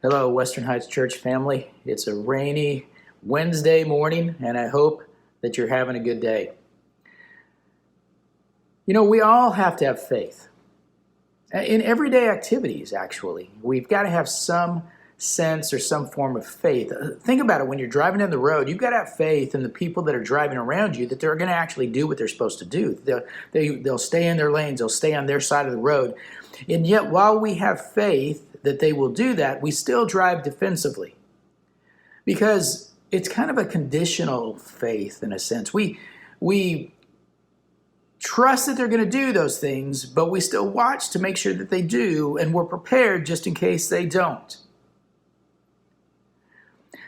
Hello, Western Heights Church family. It's a rainy Wednesday morning, and I hope that you're having a good day. You know, we all have to have faith. In everyday activities, actually, we've got to have some sense or some form of faith. Think about it. When you're driving down the road, you've got to have faith in the people that are driving around you that they're going to actually do what they're supposed to do. They'll stay in their lanes. They'll stay on their side of the road. And yet, while we have faith that they will do that, we still drive defensively because it's kind of a conditional faith in a sense. We trust that they're going to do those things, but we still watch to make sure that they do, and we're prepared just in case they don't.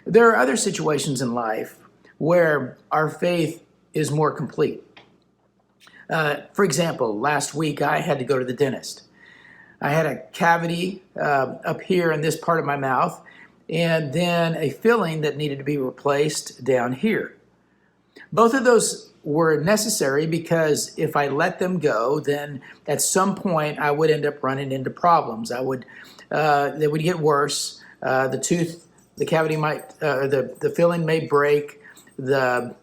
There are other situations in life where our faith is more complete. For example, last week I had to go to the dentist. I had a cavity up here in this part of my mouth, and then a filling that needed to be replaced down here. Both of those were necessary because if I let them go, then at some point I would end up running into problems. They would get worse. The cavity might, the filling may break. The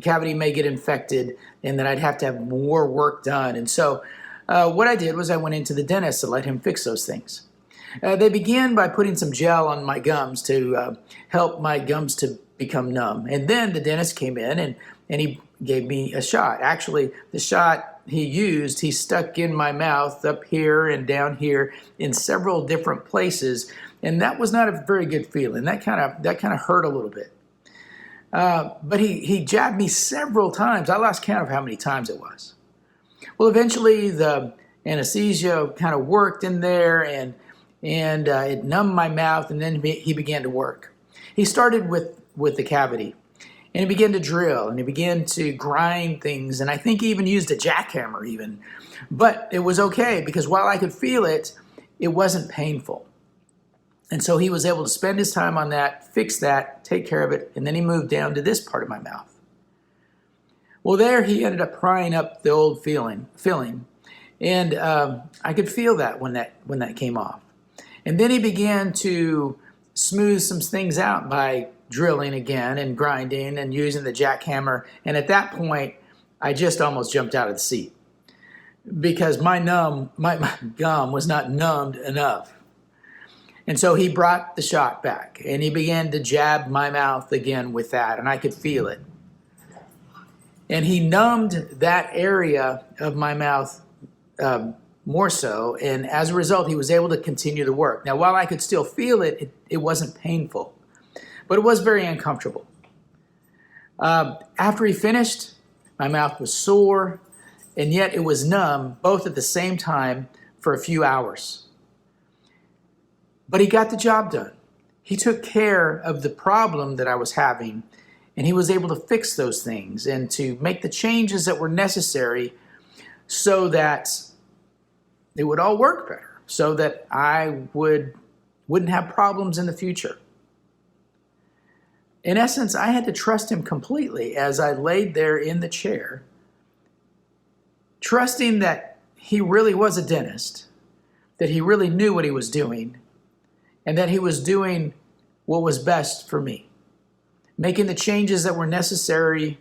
cavity may get infected, and then I'd have to have more work done. And so what I did was I went into the dentist to let him fix those things. They began by putting some gel on my gums to help my gums to become numb. And then the dentist came in and he gave me a shot. Actually, the shot he stuck in my mouth up here and down here in several different places. And that was not a very good feeling. That kind of hurt a little bit. But he jabbed me several times. I lost count of how many times it was. Well, eventually the anesthesia kind of worked in there and it numbed my mouth, and then he began to work. He started with the cavity, and he began to drill, and he began to grind things, and I think he even used a jackhammer even. But it was okay because while I could feel it, it wasn't painful. And so he was able to spend his time on that, fix that, take care of it, and then he moved down to this part of my mouth. Well, there he ended up prying up the old filling, and I could feel that when that came off. And then he began to smooth some things out by drilling again and grinding and using the jackhammer. And at that point, I just almost jumped out of the seat because my gum was not numbed enough. And so he brought the shot back and he began to jab my mouth again with that, and I could feel it. And he numbed that area of my mouth more so, and as a result, he was able to continue the work. Now, while I could still feel it, it wasn't painful, but it was very uncomfortable. After he finished, my mouth was sore, and yet it was numb, both at the same time for a few hours. But he got the job done. He took care of the problem that I was having, and he was able to fix those things and to make the changes that were necessary so that it would all work better, so that I wouldn't have problems in the future. In essence, I had to trust him completely as I laid there in the chair, trusting that he really was a dentist, that he really knew what he was doing, and that he was doing what was best for me, making the changes that were necessary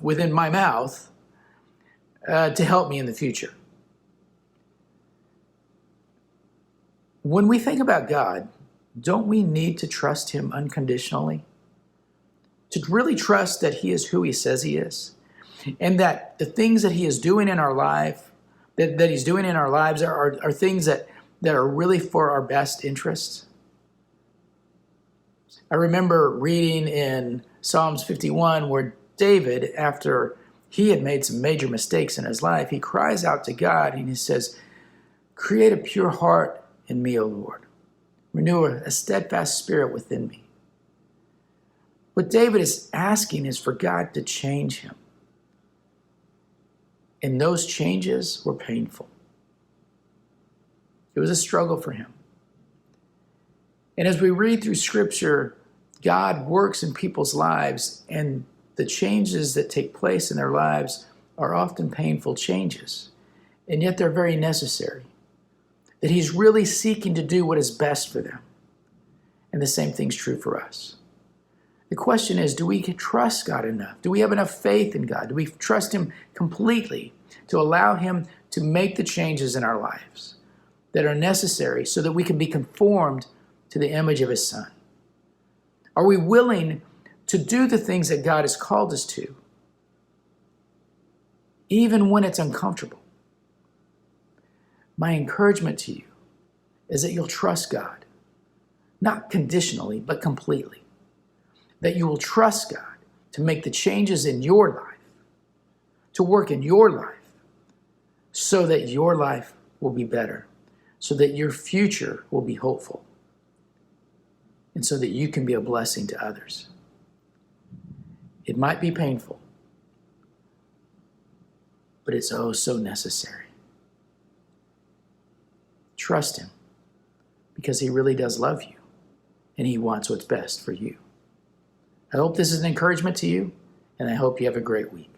within my mouth to help me in the future. When we think about God, don't we need to trust him unconditionally? To really trust that he is who he says he is, and that the things that he is doing in our life, that he's doing in our lives are things that are really for our best interests. I remember reading in Psalms 51 where David, after he had made some major mistakes in his life, he cries out to God and he says, "Create a pure heart in me, O Lord. Renew a steadfast spirit within me." What David is asking is for God to change him. And those changes were painful. It was a struggle for him. And as we read through Scripture, God works in people's lives, and the changes that take place in their lives are often painful changes, and yet they're very necessary. that he's really seeking to do what is best for them. And the same thing's true for us. The question is, do we trust God enough? Do we have enough faith in God? Do we trust him completely to allow him to make the changes in our lives that are necessary so that we can be conformed to the image of his Son? Are we willing to do the things that God has called us to, even when it's uncomfortable? My encouragement to you is that you'll trust God, not conditionally, but completely. That you will trust God to make the changes in your life, to work in your life, so that your life will be better, so that your future will be hopeful, and so that you can be a blessing to others. It might be painful, but it's oh so necessary. Trust him, because he really does love you, and he wants what's best for you. I hope this is an encouragement to you, and I hope you have a great week.